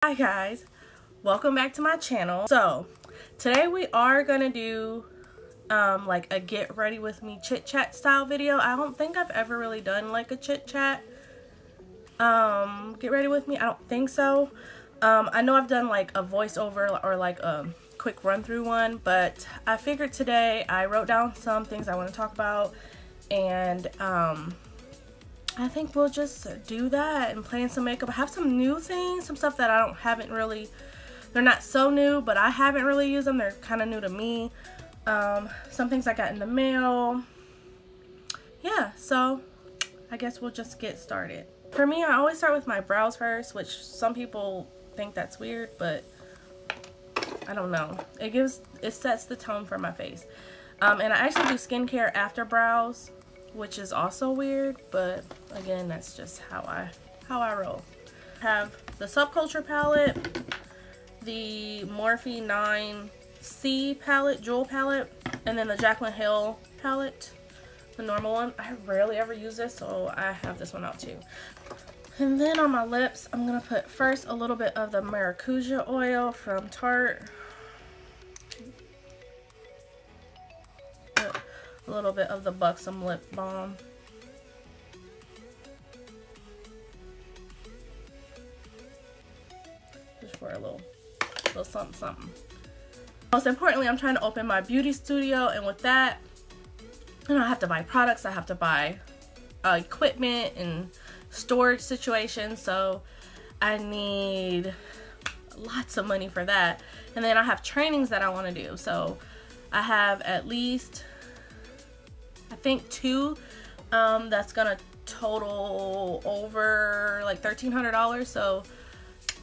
Hi guys, welcome back to my channel. So today we are gonna do like a get ready with me chit chat style video. I don't think I've ever really done like a chit chat get ready with me. I don't think so. I know I've done like a voiceover or like a quick run through one, but I figured today I wrote down some things I want to talk about, and I think we'll just do that and play in some makeup. I have some new things, some stuff that haven't really, they're not so new, but I haven't really used them. They're kind of new to me. Some things I got in the mail. Yeah, so I guess we'll just get started. For me, I always start with my brows first, which some people think that's weird, but I don't know. It sets the tone for my face. And I actually do skincare after brows, which is also weird, but again, that's just how I roll. I have the Subculture palette, the Morphe 9C palette, jewel palette, and then the Jaclyn Hill palette, the normal one. I rarely ever use this, so I have this one out too. And then on my lips, I'm gonna put first a little bit of the Maracuja oil from Tarte. A little bit of the Buxom lip balm. Just for a little something something. Most importantly, I'm trying to open my beauty studio, and with that, I have to buy products, I have to buy equipment and storage situations, so I need lots of money for that. And then I have trainings that I want to do, so I have at least, I think, 2 that's gonna total over like $1,300, so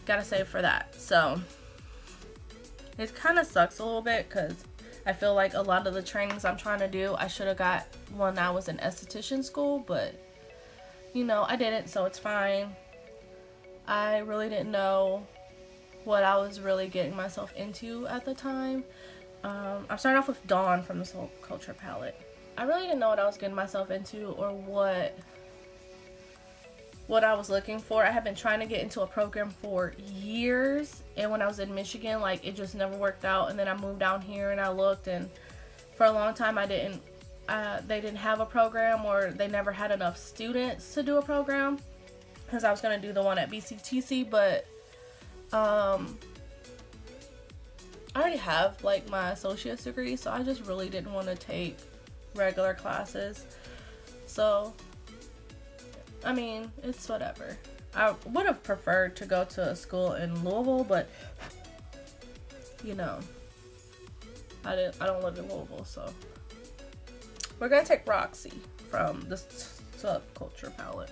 gotta save for that. So it kind of sucks a little bit because I feel like a lot of the trainings I'm trying to do, I should have got when I was in esthetician school, but you know, I didn't, so it's fine. I really didn't know what I was really getting myself into at the time. I'm starting off with Dawn from the Subculture palette. I really didn't know what I was getting myself into or what I was looking for. I had been trying to get into a program for years, and when I was in Michigan, like, it just never worked out. And then I moved down here and I looked, and for a long time they didn't have a program, or they never had enough students to do a program, because I was going to do the one at BCTC, but I already have like my associate's degree, so I just really didn't want to take regular classes. So I mean, it's whatever. I would have preferred to go to a school in Louisville, but you know, I don't live in Louisville, so we're gonna take Roxy from the Subculture palette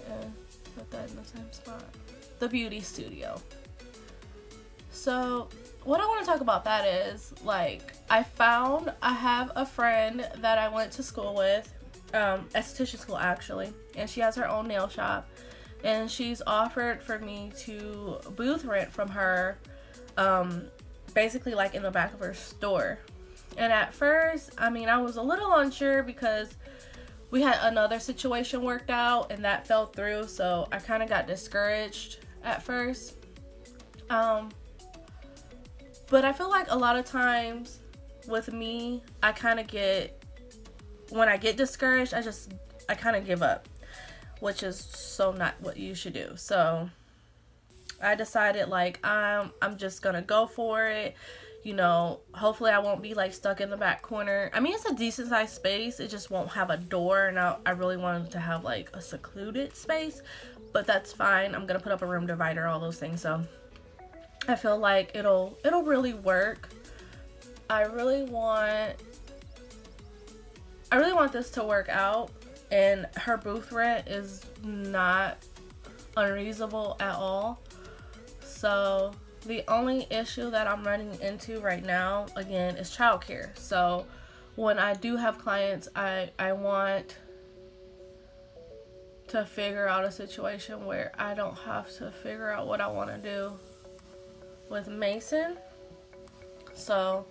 and put that in the same spot. The beauty studio. So what I want to talk about that is, like, I have a friend that I went to school with, esthetician school actually, and she has her own nail shop, and she's offered for me to booth rent from her, basically like in the back of her store. And at first, I mean, I was a little unsure because we had another situation worked out and that fell through, so I kind of got discouraged at first. But I feel like a lot of times with me, I kind of when I get discouraged, I kind of give up, which is so not what you should do. So I decided, like, I'm just gonna go for it. You know, hopefully I won't be like stuck in the back corner. I mean, it's a decent sized space, it just won't have a door, and I really wanted to have like a secluded space, but that's fine. I'm gonna put up a room divider, all those things, so I feel like it'll really work. I really want this to work out, and her booth rent is not unreasonable at all. So the only issue that I'm running into right now, again, is childcare. So when I do have clients, I want to figure out a situation where I don't have to figure out what I want to do with Mason. So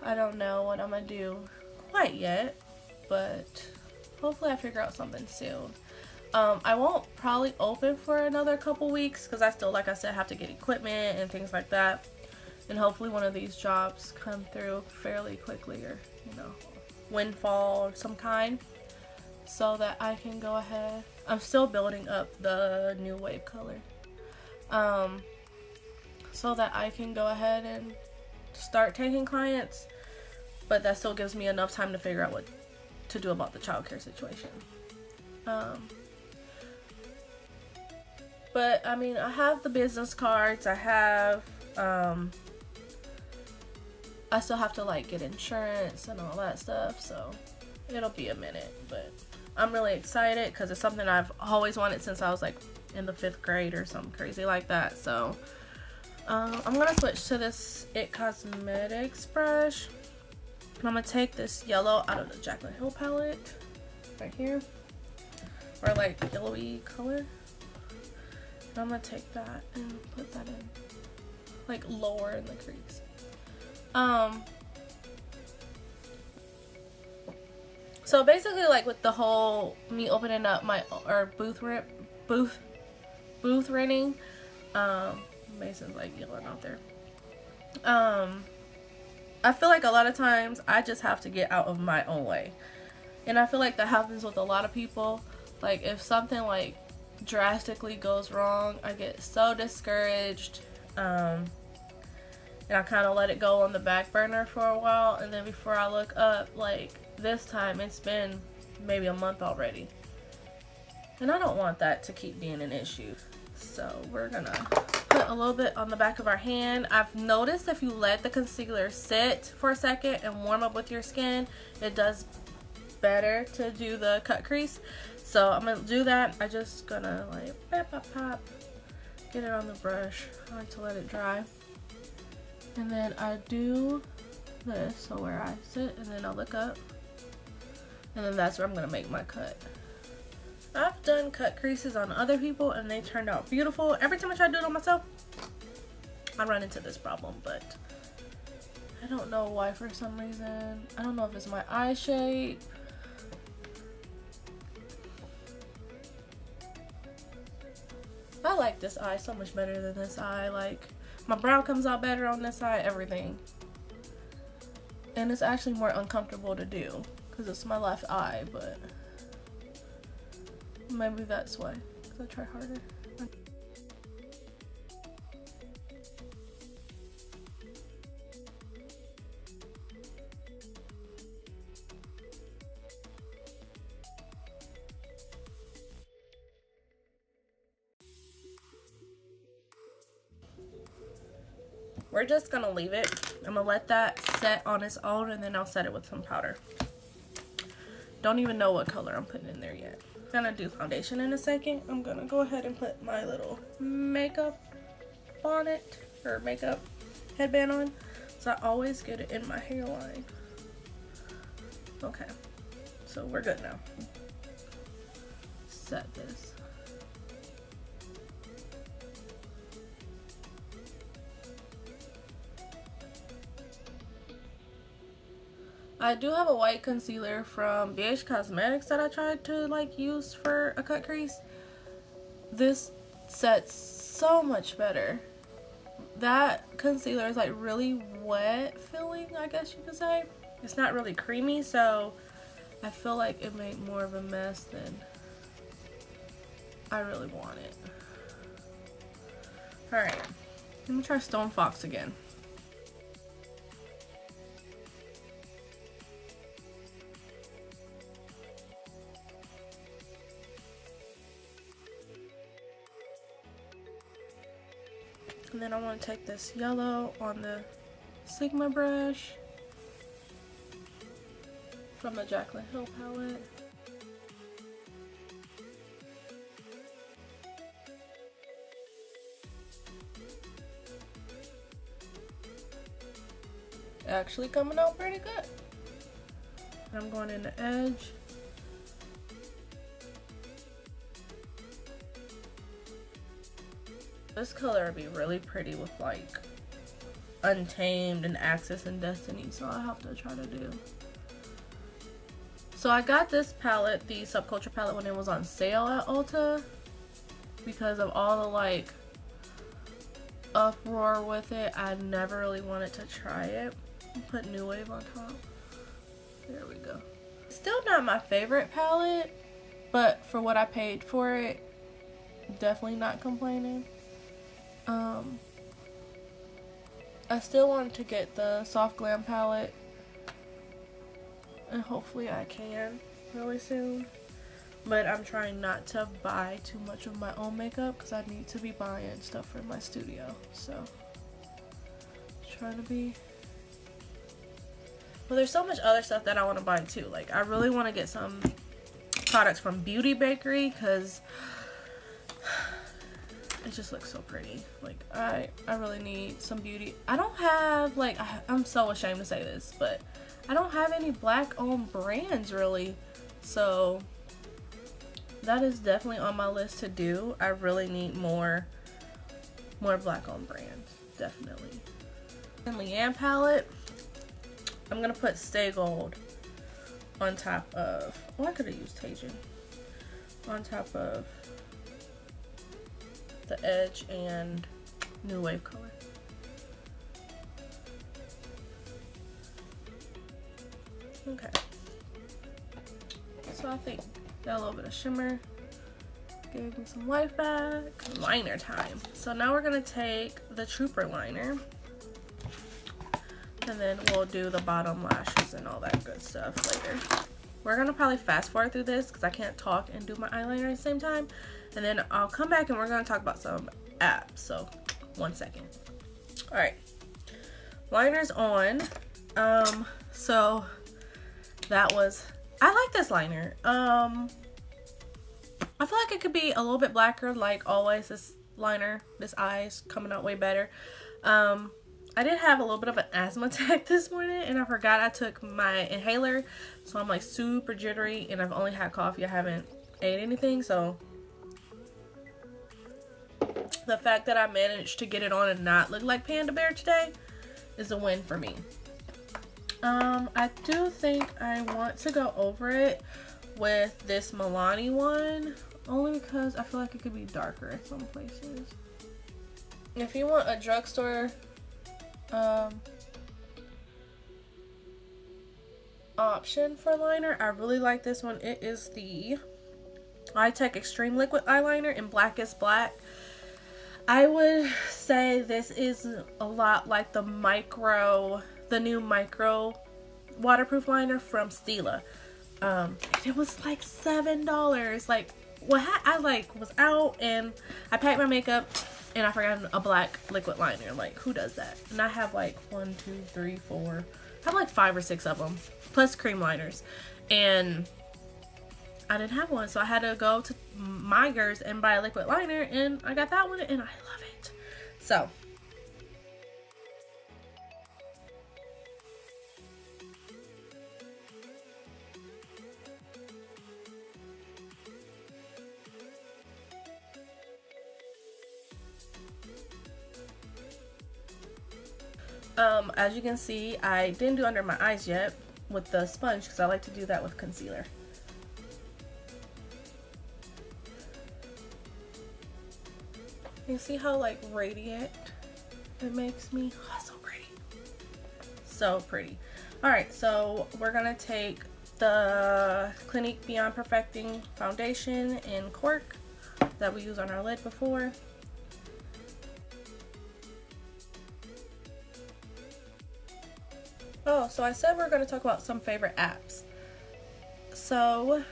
I don't know what I'm gonna do quite yet, but hopefully I figure out something soon. I won't probably open for another couple weeks because I still, like I said, have to get equipment and things like that. And hopefully one of these jobs come through fairly quickly, or, you know, windfall of some kind, so that I can go ahead. I'm still building up the new wave color. So that I can go ahead and start taking clients, but that still gives me enough time to figure out what to do about the childcare situation. But I mean, I have the business cards. I have, I still have to like get insurance and all that stuff, so it'll be a minute. But I'm really excited because it's something I've always wanted since I was like in the 5th grade or something crazy like that. So I'm gonna switch to this It Cosmetics brush. And I'm gonna take this yellow out of the Jaclyn Hill palette right here, or like yellowy color. And I'm gonna take that and put that in like lower in the crease. So basically, like with the whole me opening up my booth renting, Mason's like yelling out there. I feel like a lot of times I just have to get out of my own way, and I feel like that happens with a lot of people. Like if something like drastically goes wrong, I get so discouraged, and I kind of let it go on the back burner for a while, and then before I look up, like this time it's been maybe a month already, and I don't want that to keep being an issue. So we're gonna put a little bit on the back of our hand. I've noticed if you let the concealer sit for a second and warm up with your skin, it does better to do the cut crease. So I'm gonna do that. I just gonna like pop, pop, pop, get it on the brush. I like to let it dry. And then I do this, so where I sit, and then I'll look up, and then that's where I'm gonna make my cut. I've done cut creases on other people and they turned out beautiful. Every time I try to do it on myself, I run into this problem, but I don't know why for some reason. I don't know if it's my eye shape. I like this eye so much better than this eye. Like, my brow comes out better on this eye, everything. And it's actually more uncomfortable to do because it's my left eye, but maybe that's why, because I try harder. We're just gonna leave it. I'm gonna let that set on its own, and then I'll set it with some powder. Don't even know what color I'm putting in there yet. I'm gonna do foundation in a second. I'm gonna go ahead and put my little makeup bonnet or makeup headband on, so I always get it in my hairline. Okay, so we're good now. Set this. I do have a white concealer from BH Cosmetics that I tried to like use for a cut crease. This sets so much better. That concealer is like really wet feeling, I guess you could say. It's not really creamy, so I feel like it made more of a mess than I really want it. Alright, let me try Stone Fox again. And then I want to take this yellow on the Sigma brush from the Jaclyn Hill palette. Actually coming out pretty good. I'm going in the edge. This color would be really pretty with like Untamed and Access and Destiny, so I have to try to do So I got this palette, the Subculture palette, when it was on sale at Ulta because of all the like uproar with it. I never really wanted to try it. Put New Wave on top. There we go. Still not my favorite palette, but for what I paid for it, definitely not complaining. I still wanted to get the Soft Glam palette, and hopefully I can really soon. But I'm trying not to buy too much of my own makeup because I need to be buying stuff for my studio. So, trying to be. Well, there's so much other stuff that I want to buy too. Like, I really want to get some products from Beauty Bakery because it just looks so pretty. Like, I really need some beauty. I don't have, like, I'm so ashamed to say this, but I don't have any black owned brands really. So that is definitely on my list to do. I really need more black owned brands, definitely. And Leanne palette, I'm gonna put Stay Gold on top of, oh, I could have used Tajin, on top of the Edge and New Wave color. Okay, so I think that little bit of shimmer gave me some life back. Liner time. So now we're gonna take the Trooper liner, and then we'll do the bottom lashes and all that good stuff later. We're gonna probably fast forward through this because I can't talk and do my eyeliner at the same time. And then I'll come back and we're gonna talk about some apps. So 1 second. All right, liner's on. So that was, I like this liner. I feel like it could be a little bit blacker, like always. This liner, this eye is coming out way better. I did have a little bit of an asthma attack this morning, and I forgot I took my inhaler, so I'm like super jittery, and I've only had coffee. I haven't ate anything, so the fact that I managed to get it on and not look like Panda Bear today is a win for me. I do think I want to go over it with this Milani one, only because I feel like it could be darker in some places. If you want a drugstore option for liner, I really like this one. It is the iTech Extreme Liquid Eyeliner in Blackest Black. I would say this is a lot like the new micro waterproof liner from Stila. It was like $7. Like, I was out and I packed my makeup and I forgot a black liquid liner. Like, who does that? And I have like 1, 2, 3, 4. I have like 5 or 6 of them, plus cream liners. And I didn't have one, so I had to go to Meigers and buy a liquid liner, and I got that one, and I love it. So as you can see, I didn't do under my eyes yet with the sponge because I like to do that with concealer. You see how like radiant it makes me? Oh, so pretty. So pretty. Alright, so we're gonna take the Clinique Beyond Perfecting foundation in Cork that we used on our lid before. Oh, so I said we're going to talk about some favorite apps. So,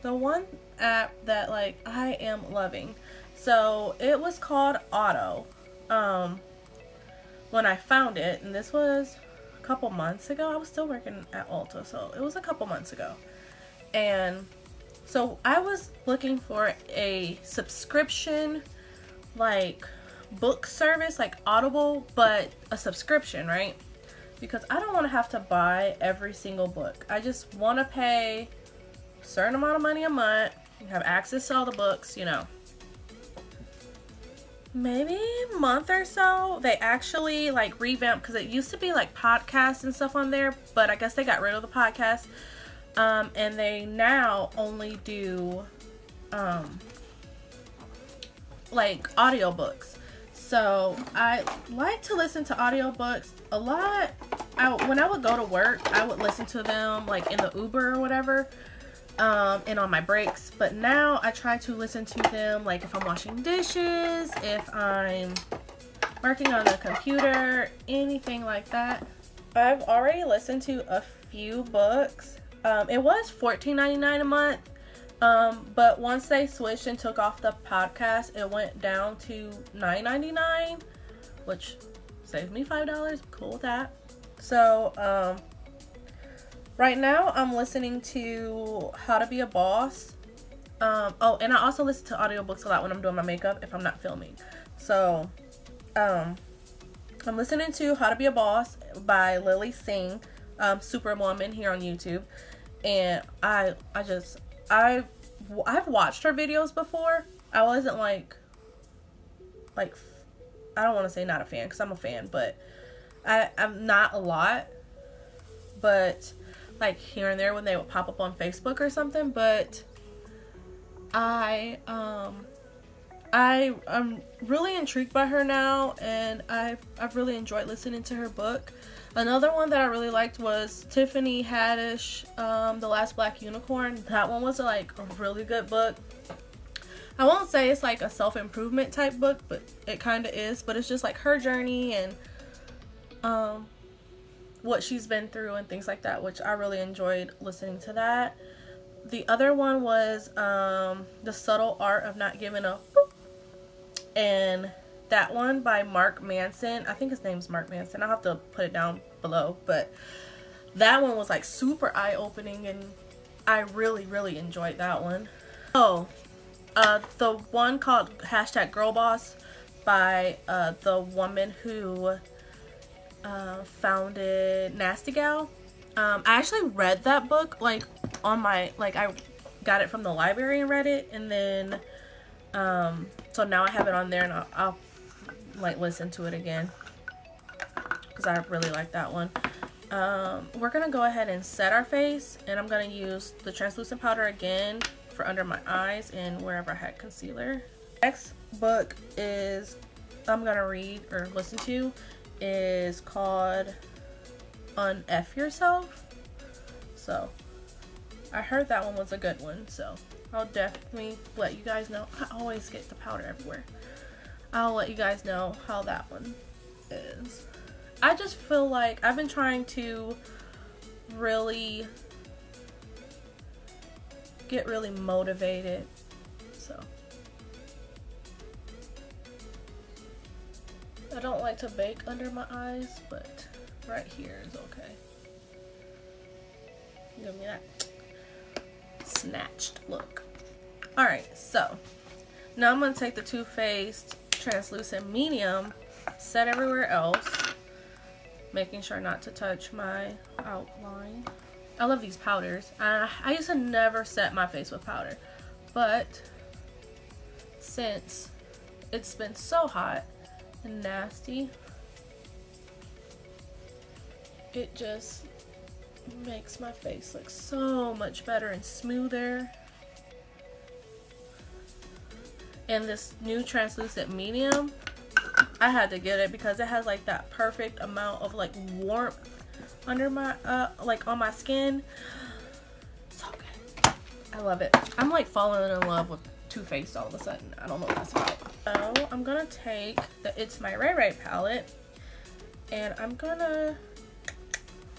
the one app that, like, I am loving. So, it was called Otto. When I found it, and this was a couple months ago. I was still working at Ulta, so it was a couple months ago. And so, I was looking for a subscription, like, book service, like Audible, but a subscription, right? Because I don't want to have to buy every single book. I just want to pay a certain amount of money a month and have access to all the books, you know. Maybe a month or so, they actually like revamped, because it used to be like podcasts and stuff on there, but I guess they got rid of the podcast. And they now only do like audiobooks. So I like to listen to audiobooks a lot. When I would go to work, I would listen to them like in the Uber or whatever, and on my breaks. But now I try to listen to them like if I'm washing dishes, if I'm working on the computer, anything like that. I've already listened to a few books. It was $14.99 a month. But once they switched and took off the podcast, it went down to $9.99, which saved me $5. Cool with that. So, right now I'm listening to How to Be a Boss. Oh, and I also listen to audiobooks a lot when I'm doing my makeup if I'm not filming. So, I'm listening to How to Be a Boss by Lily Singh, Superwoman here on YouTube. And I've watched her videos before. I wasn't like I don't want to say not a fan, because I'm a fan, but I'm not a lot, but like here and there when they would pop up on Facebook or something. But I'm really intrigued by her now, and I've really enjoyed listening to her book. Another one that I really liked was Tiffany Haddish, The Last Black Unicorn. That one was like a really good book. I won't say it's like a self-improvement type book, but it kind of is. But it's just like her journey and what she's been through and things like that, which I really enjoyed listening to that. The other one was The Subtle Art of Not Giving Up. And that one by Mark Manson. I think his name's Mark Manson. I'll have to put it down below. But that one was like super eye-opening, and I really, really enjoyed that one. Oh, the one called #GirlBoss by the woman who founded Nasty Gal. I actually read that book like on my, like I got it from the library and read it, and then so now I have it on there, and I'll like listen to it again because I really like that one. We're gonna go ahead and set our face, and I'm gonna use the translucent powder again for under my eyes and wherever I had concealer. Next book is I'm gonna read or listen to is called Unf Yourself. So I heard that one was a good one, so I'll definitely let you guys know. I always get the powder everywhere. I'll let you guys know how that one is. I just feel like I've been trying to really get really motivated, so I don't like to bake under my eyes, but right here is okay. Give me that snatched look. Alright, so now I'm going to take the Too Faced Translucent Medium, set everywhere else, making sure not to touch my outline. I love these powders. I used to never set my face with powder, but since it's been so hot and nasty, it just makes my face look so much better and smoother. And this new translucent medium, I had to get it because it has like that perfect amount of like warmth under my like on my skin. So good. I love it. I'm like falling in love with Too Faced all of a sudden. I don't know what that's about. So I'm gonna take the It's My Ray Ray palette, and I'm gonna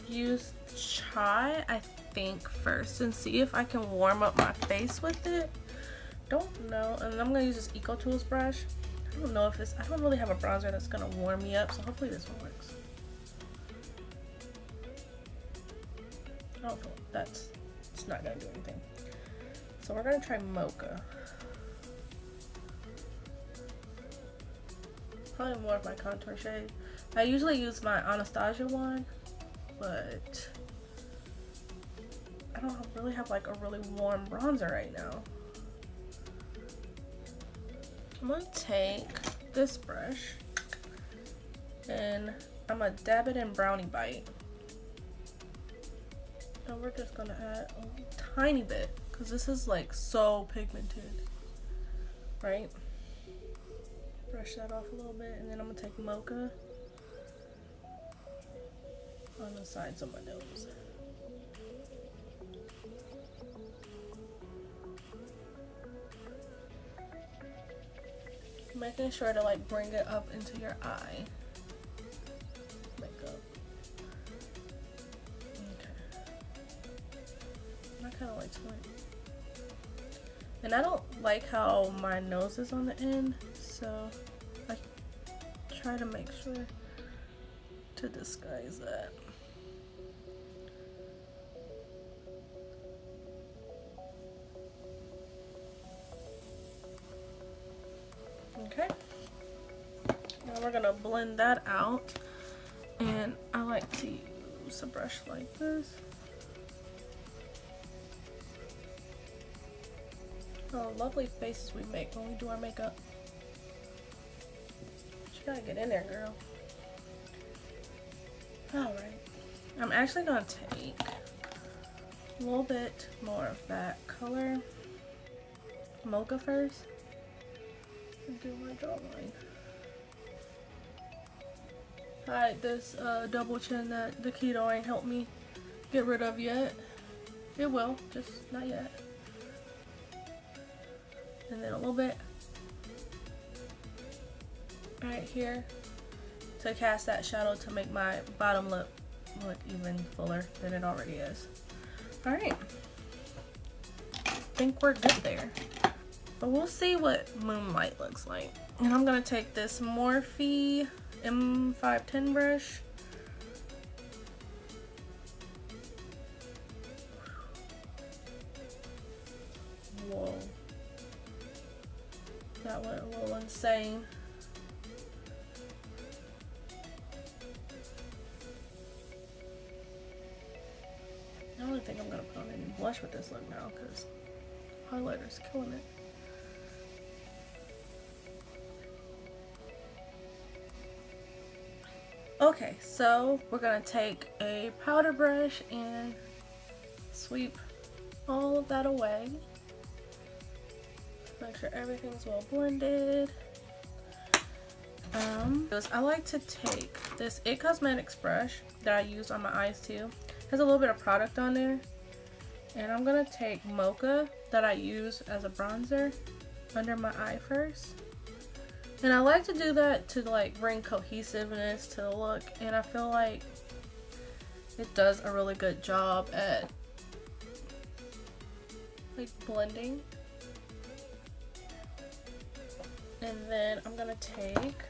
use chai, I think, first, and see if I can warm up my face with it. Don't know. And I'm gonna use this Eco Tools brush. I don't know if this, I don't really have a bronzer that's gonna warm me up, so hopefully this one works. I don't feel it's not gonna do anything. So we're gonna try Mocha. Probably more of my contour shade. I usually use my Anastasia one, but I don't really have like a really warm bronzer right now. I'm gonna take this brush and I'm gonna dab it in Brownie Bite. And we're just gonna add a tiny bit because this is like so pigmented, right? Brush that off a little bit, and then I'm gonna take Mocha on the sides of my nose. Making sure to like bring it up into your eye. Makeup. Okay. I kind of like to and I don't like how my nose is on the end, so I try to make sure to disguise that. Okay, now we're gonna blend that out, and I like to use a brush like this. Oh, lovely faces we make when we do our makeup. You gotta get in there, girl. Alright, I'm actually gonna take a little bit more of that color Mocha first and do my jawline. Hide this double chin that the keto ain't helped me get rid of yet. It will, just not yet. And then a little bit right here to cast that shadow to make my bottom lip look even fuller than it already is. Alright, I think we're good there. But we'll see what Moonlight looks like. And I'm going to take this Morphe M510 brush. Whoa. That went a little insane. I don't think I'm going to put on any blush with this look now because highlighter's killing it. Okay, so we're gonna take a powder brush and sweep all of that away. Make sure everything's well blended. I like to take this IT Cosmetics brush that I use on my eyes too. It has a little bit of product on there. And I'm gonna take Mocha that I use as a bronzer under my eye first. And I like to do that to like bring cohesiveness to the look, and I feel like it does a really good job at like blending. And then I'm gonna take,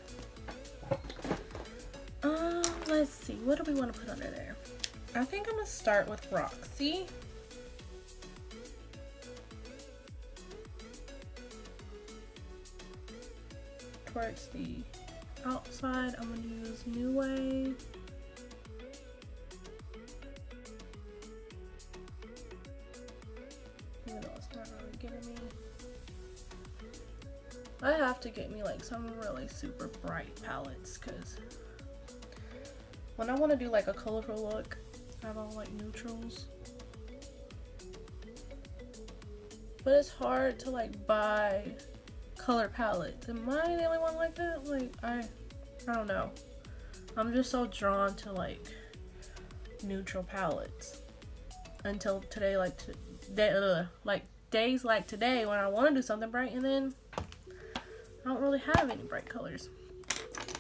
let's see, what do we want to put under there? I think I'm gonna start with Roxy. Towards the outside, I'm going to use New Wave. Even though it's not really getting me. I have to get me like some really super bright palettes because when I want to do like a colorful look, I don't like neutrals. But it's hard to like buy color palettes. Am I the only one like that? Like I don't know. I'm just so drawn to like neutral palettes until today, like days like today when I want to do something bright, and then I don't really have any bright colors.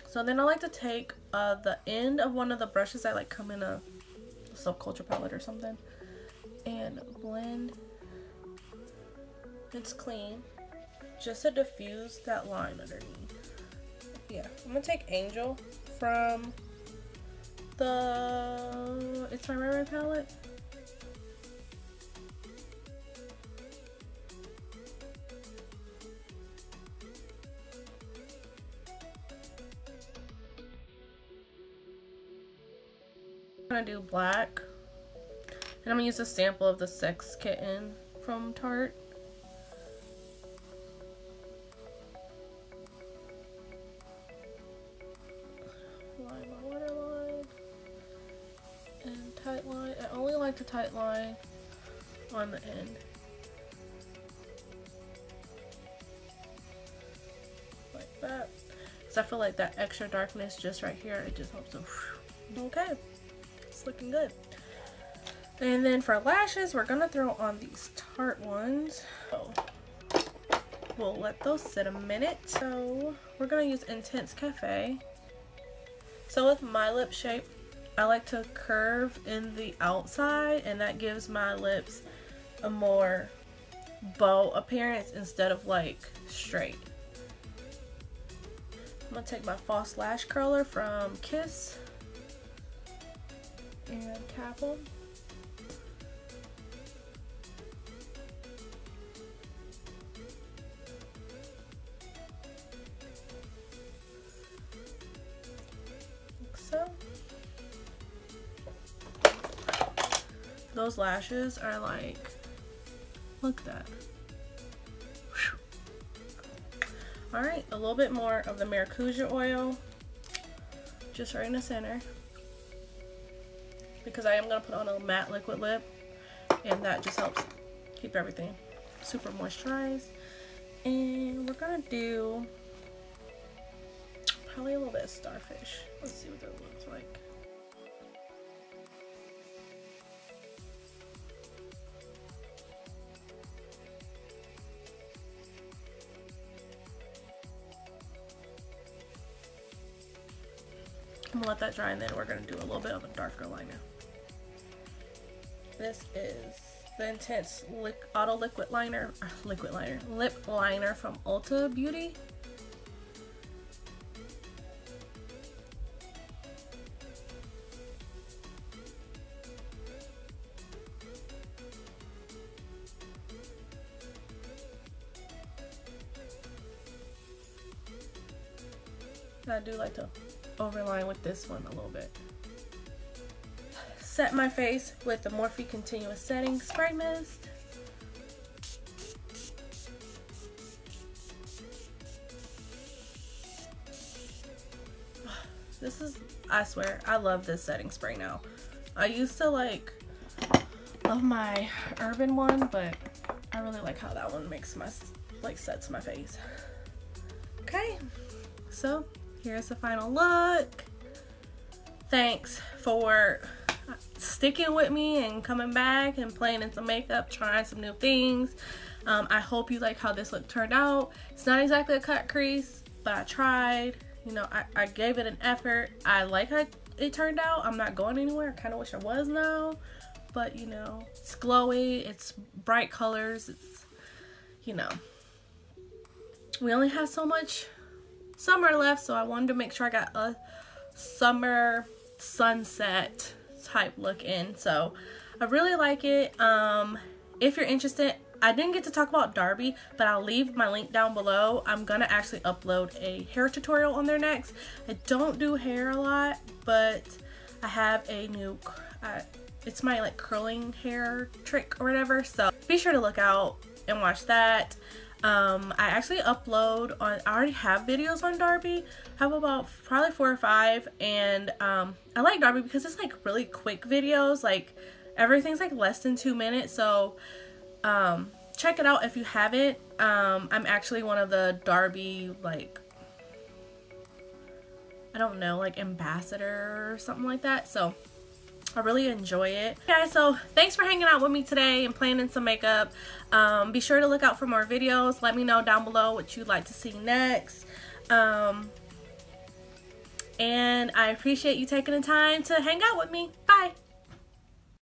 So then I like to take the end of one of the brushes that like come in a Subculture palette or something and blend. It's clean. Just to diffuse that line underneath. Yeah, I'm gonna take Angel from the It's My Ray Ray palette. I'm gonna do black, and I'm gonna use a sample of the Sex Kitten from Tarte. like to tight line on the end. Like that. Because I feel like that extra darkness just right here, it just helps to, okay, it's looking good. And then for lashes, we're gonna throw on these Tarte ones. So we'll let those sit a minute. So we're gonna use Intense Cafe. So with my lip shape, I like to curve in the outside, and that gives my lips a more bow appearance instead of like straight. I'm gonna take my false lash curler from Kiss and tap them. Like so. Those lashes are like, look at that. Alright, a little bit more of the Maracuja oil, just right in the center, because I am going to put on a matte liquid lip, and that just helps keep everything super moisturized. And we're going to do probably a little bit of Starfish. Let's see what that looks like. I'm gonna let that dry, and then we're gonna do a little bit of a darker liner. This is the Intense Auto Lip Liner from Ulta Beauty. I do like to overline with this one a little bit. Set my face with the Morphe Continuous Setting Spray Mist. This is, I swear, I love this setting spray now. I used to like love my Urban one, but I really like how that one makes my, like, sets my face. Okay, so here's the final look. Thanks for sticking with me and coming back and playing in some makeup, trying some new things. I hope you like how this look turned out. It's not exactly a cut crease, but I tried. You know, I gave it an effort. I like how it turned out. I'm not going anywhere. I kind of wish I was now. But, you know, it's glowy. It's bright colors. It's, you know, we only have so much summer left, so I wanted to make sure I got a summer sunset type look in. So I really like it. If you're interested, I didn't get to talk about Darby, but I'll leave my link down below. I'm gonna actually upload a hair tutorial on there next. I don't do hair a lot, but I have a new it's my like curling hair trick or whatever, so be sure to look out and watch that. I actually upload on, I already have videos on Darby. I have about probably 4 or 5, and I like Darby because it's like really quick videos. Like everything's like less than 2 minutes, so check it out if you haven't. I'm actually one of the Darby, like, I don't know, like ambassador or something like that, so I really enjoy it. Okay, so thanks for hanging out with me today and playing in some makeup. Be sure to look out for more videos. Let me know down below what you'd like to see next. And I appreciate you taking the time to hang out with me. Bye.